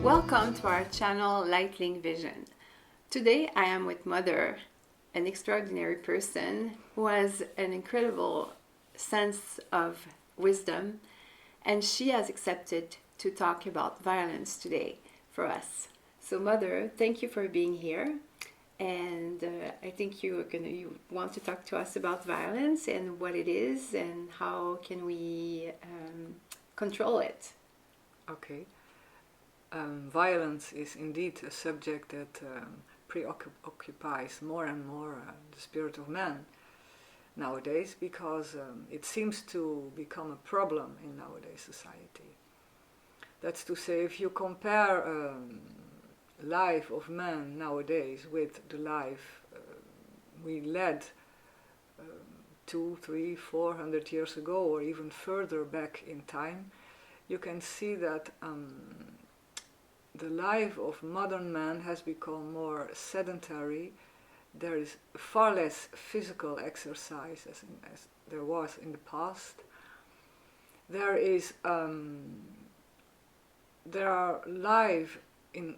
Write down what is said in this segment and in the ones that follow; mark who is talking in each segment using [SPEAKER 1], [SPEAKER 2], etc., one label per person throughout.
[SPEAKER 1] Welcome to our channel Lightling Vision. Today I am with Mother, an extraordinary person who has an incredible sense of wisdom, and she has accepted to talk about violence today for us. So Mother, thank you for being here, and I think you want to talk to us about violence and what it is and how can we control it.
[SPEAKER 2] Okay. Violence is indeed a subject that preoccupies more and more the spirit of man nowadays, because it seems to become a problem in nowadays society. That's to say, if you compare life of man nowadays with the life we led 200, 300, 400 years ago, or even further back in time, you can see that the life of modern man has become more sedentary. There is far less physical exercise as there was in the past. There are life in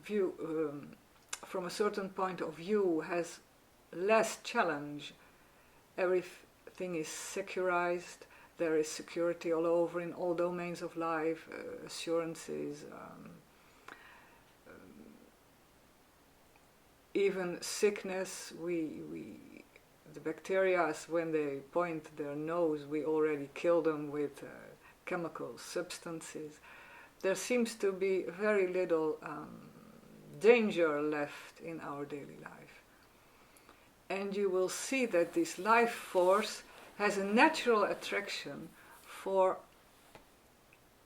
[SPEAKER 2] view from a certain point of view has less challenge. Everything is securized. There is security all over in all domains of life, assurances. Even sickness, the bacteria, when they point their nose, we already kill them with chemical substances. There seems to be very little danger left in our daily life. And you will see that this life force has a natural attraction for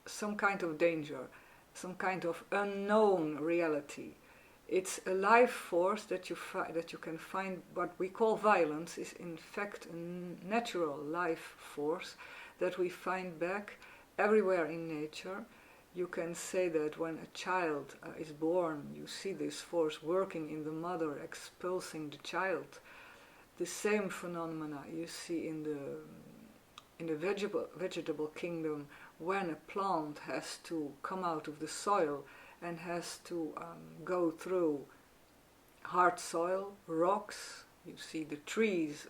[SPEAKER 2] some kind of danger, some kind of unknown reality. It's a life force that you can find. What we call violence is in fact a natural life force that we find back everywhere in nature. You can say that when a child is born, you see this force working in the mother, expulsing the child. The same phenomena you see in the vegetable kingdom when a plant has to come out of the soil and has to go through hard soil, rocks. You see the trees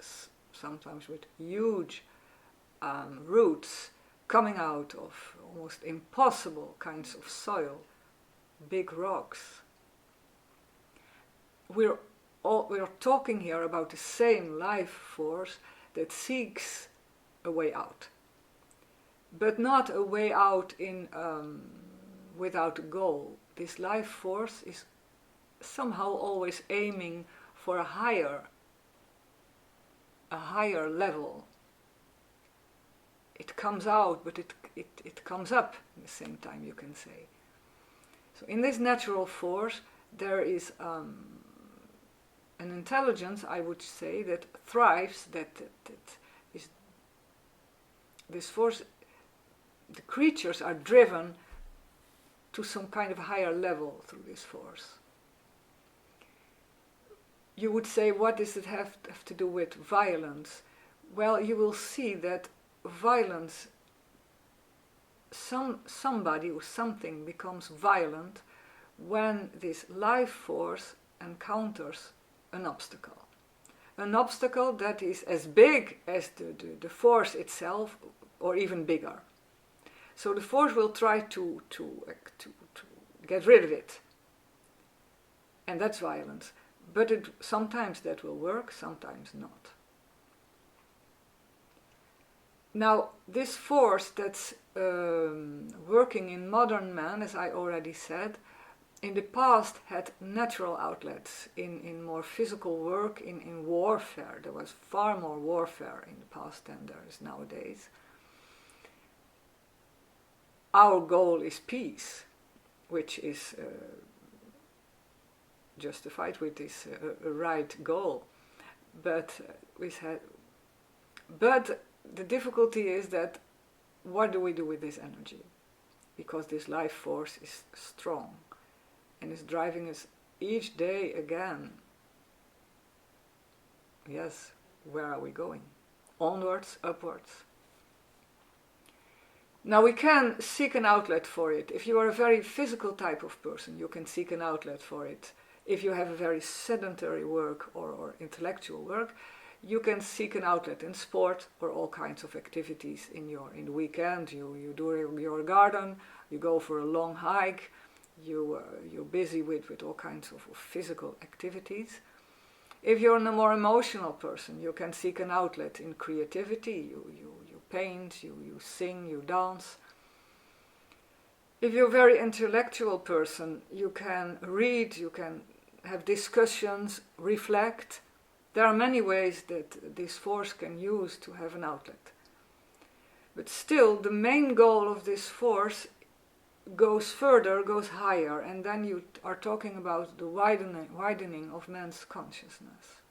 [SPEAKER 2] sometimes with huge roots coming out of almost impossible kinds of soil, big rocks. We're talking here about the same life force that seeks a way out, but not a way out in without a goal. This life force is somehow always aiming for a higher level. It comes out, but it comes up at the same time, you can say. So in this natural force there is an intelligence, I would say, that thrives, that is this force. The creatures are driven to some kind of higher level through this force. You would say, what does it have to do with violence? Well, you will see that violence, somebody or something becomes violent when this life force encounters an obstacle. An obstacle that is as big as the force itself, or even bigger. So the force will try to get rid of it. And that's violence. But sometimes that will work, sometimes not. Now, this force that's working in modern man, as I already said, in the past had natural outlets in more physical work, in warfare. There was far more warfare in the past than there is nowadays. Our goal is peace, which is justified with this right goal. But the difficulty is that what do we do with this energy? Because this life force is strong and is driving us each day again. Yes, where are we going? Onwards, upwards. Now we can seek an outlet for it. If you are a very physical type of person, you can seek an outlet for it. If you have a very sedentary work or intellectual work, you can seek an outlet in sport or all kinds of activities in the weekend. You do your garden, you go for a long hike, you're busy with all kinds of physical activities. If you're a more emotional person, you can seek an outlet in creativity. You paint, you sing, you dance. If you're a very intellectual person, you can read, you can have discussions, reflect. There are many ways that this force can use to have an outlet. But still, the main goal of this force goes further, goes higher, and then you are talking about the widening of man's consciousness.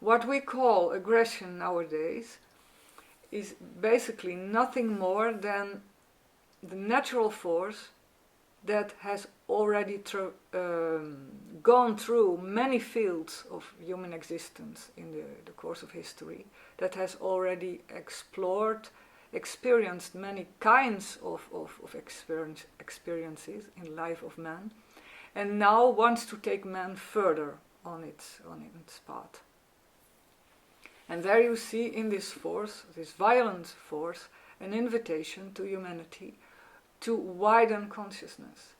[SPEAKER 2] What we call aggression nowadays is basically nothing more than the natural force that has already gone through many fields of human existence in the course of history, that has already experienced many kinds of experiences in the life of man, and now wants to take man further on its path. And there you see in this force, this violent force, an invitation to humanity to widen consciousness.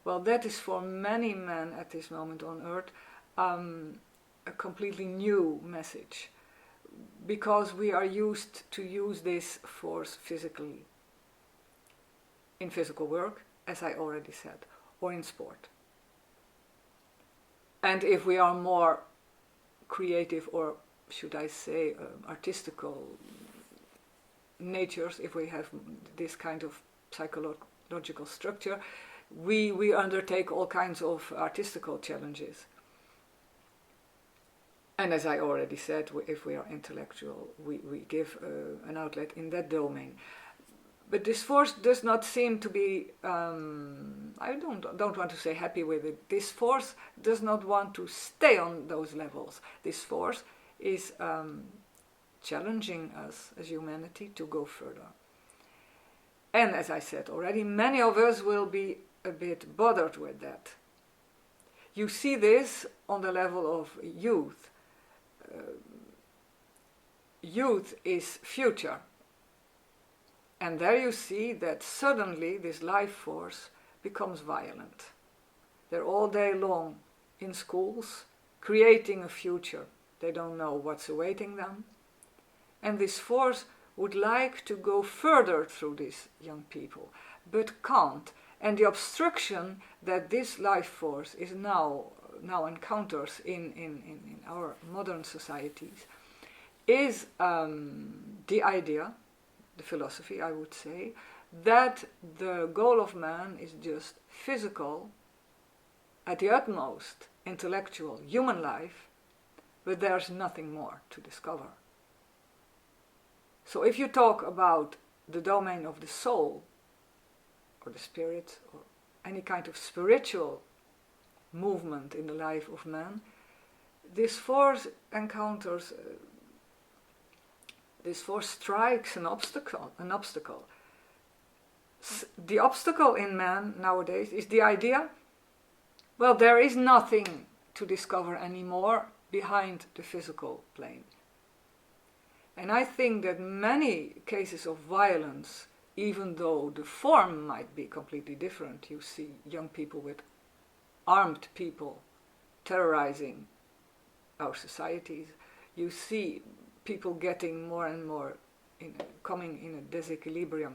[SPEAKER 2] Well, that is for many men at this moment on earth a completely new message, because we are used to use this force physically, in physical work, as I already said, or in sport. And if we are more creative, or should I say artistical natures, if we have this kind of psychological structure, we undertake all kinds of artistical challenges. And as I already said, if we are intellectual, we give an outlet in that domain. But this force does not seem to be, I don't want to say happy with it. This force does not want to stay on those levels. This force is challenging us as humanity to go further. And as I said already, many of us will be a bit bothered with that. You see this on the level of youth. Youth is future. And there you see that suddenly this life force becomes violent. They're all day long in schools, creating a future. They don't know what's awaiting them. And this force would like to go further through these young people, but can't. And the obstruction that this life force is now encounters in our modern societies is the idea, the philosophy I would say, that the goal of man is just physical, at the utmost intellectual, human life, but there's nothing more to discover. So if you talk about the domain of the soul, or the spirit, or any kind of spiritual movement in the life of man, this force encounters, this force strikes an obstacle. The obstacle in man nowadays is the idea, well, there is nothing to discover anymore behind the physical plane. And I think that many cases of violence, even though the form might be completely different, you see young people with armed people terrorizing our societies, you see people getting more and more, coming in a disequilibrium,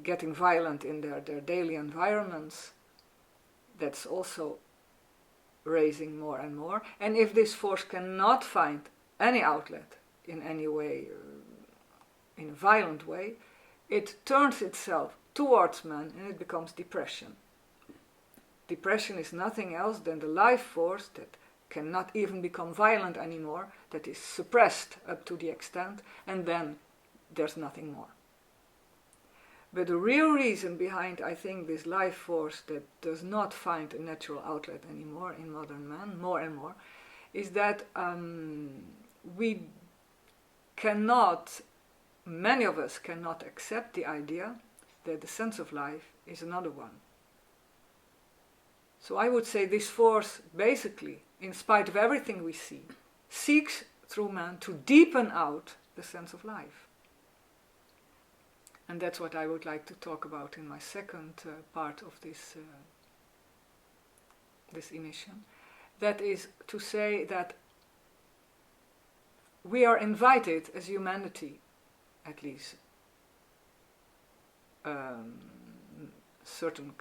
[SPEAKER 2] getting violent in their daily environments. That's also raising more and more. And if this force cannot find any outlet in any way, in a violent way, it turns itself towards man and it becomes depression. Depression is nothing else than the life force that cannot even become violent anymore, that is suppressed up to the extent, and then there's nothing more. But the real reason behind, I think, this life force that does not find a natural outlet anymore in modern man, more and more, is that we cannot many of us cannot accept the idea that the sense of life is another one. So I would say this force, basically, in spite of everything we see, seeks through man to deepen out the sense of life. And that's what I would like to talk about in my second part of this emission. That is to say that we are invited as humanity, at least, certain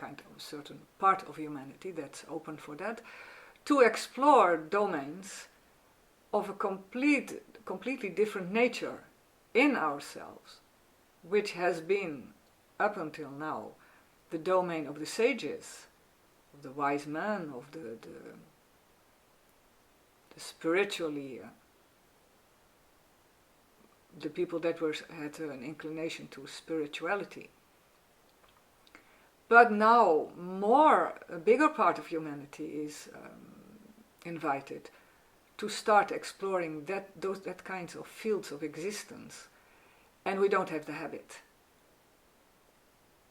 [SPEAKER 2] part of humanity that's open for that, to explore domains of a completely different nature in ourselves, which has been, up until now, the domain of the sages, of the wise men, of the spiritually, the people that had an inclination to spirituality. But now, a bigger part of humanity is invited to start exploring that kinds of fields of existence, and we don't have the habit.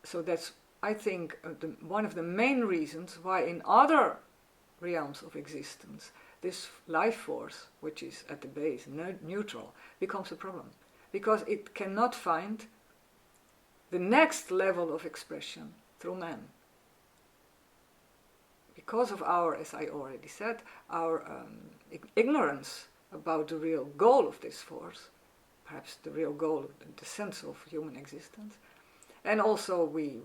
[SPEAKER 2] So that's, I think, one of the main reasons why in other realms of existence this life force, which is at the base neutral, becomes a problem, because it cannot find the next level of expression through man. Because of our, as I already said, our ignorance about the real goal of this force, perhaps the real goal, the sense of human existence, and also we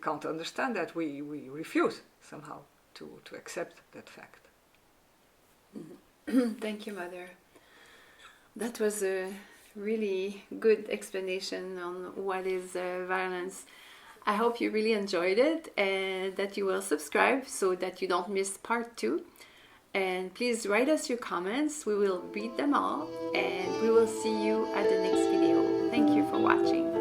[SPEAKER 2] can't understand that, we refuse somehow to accept that fact.
[SPEAKER 1] Thank you, Mother. That was a really good explanation on what is violence. I hope you really enjoyed it and that you will subscribe so that you don't miss part 2. And please write us your comments. We will read them all and we will see you at the next video. Thank you for watching.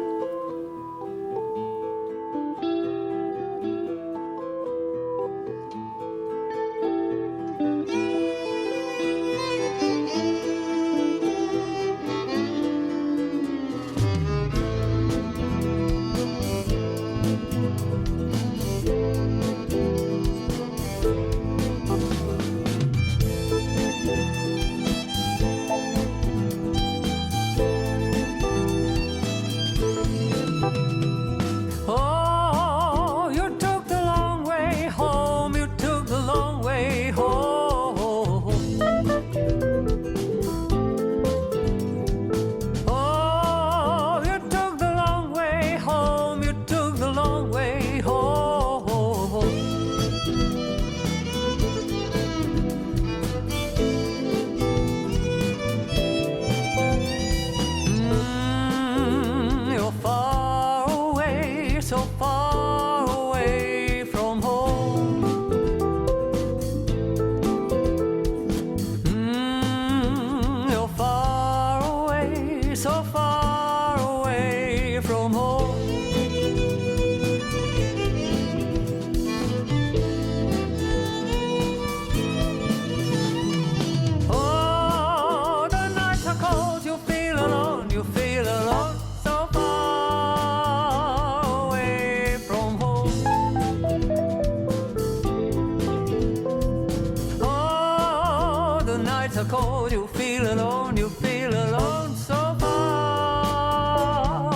[SPEAKER 2] cold, you feel alone, so far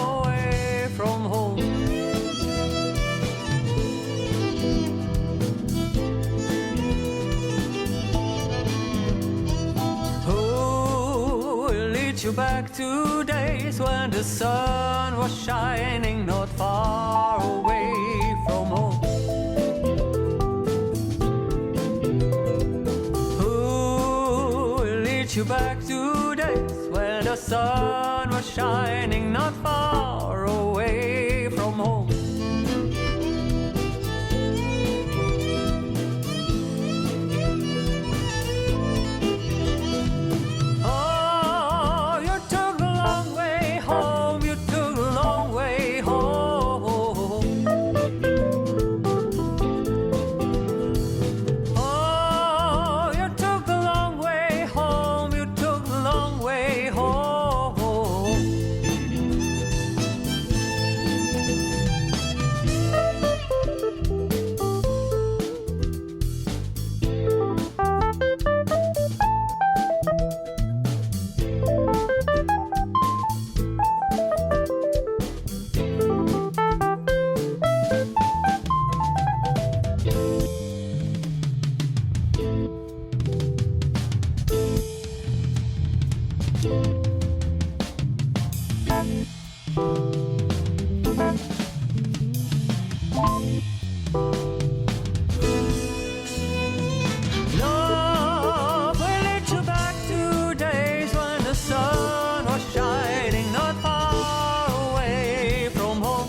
[SPEAKER 2] away from home. Who will lead you back to days when the sun was shining not far away from home? You back to days when the sun was shining not far away from home. Oh, you took the long way home, you took the long way home. Oh, you took the long way home. Way home.
[SPEAKER 3] Love will lead you back to days when the sun was shining not far away from home.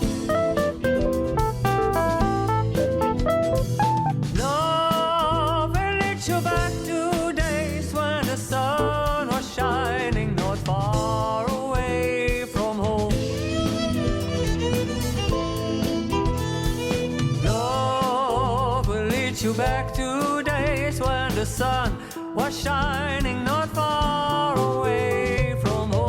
[SPEAKER 3] Love will lead you back to days when the sun was shining not far away from home. Love will lead you back to days when the sun was shining not far away from home.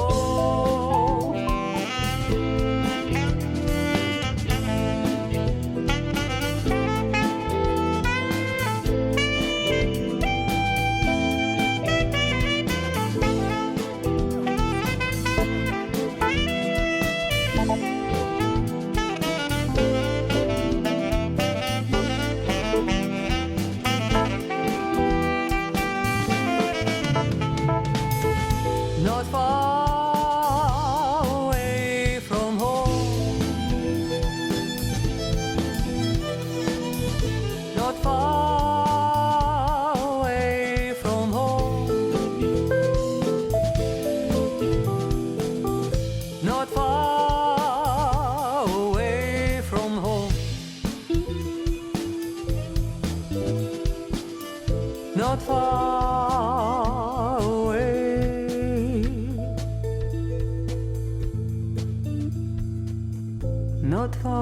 [SPEAKER 3] Not far away from home. Not far away from home. Not far away from home. Not far away. Not far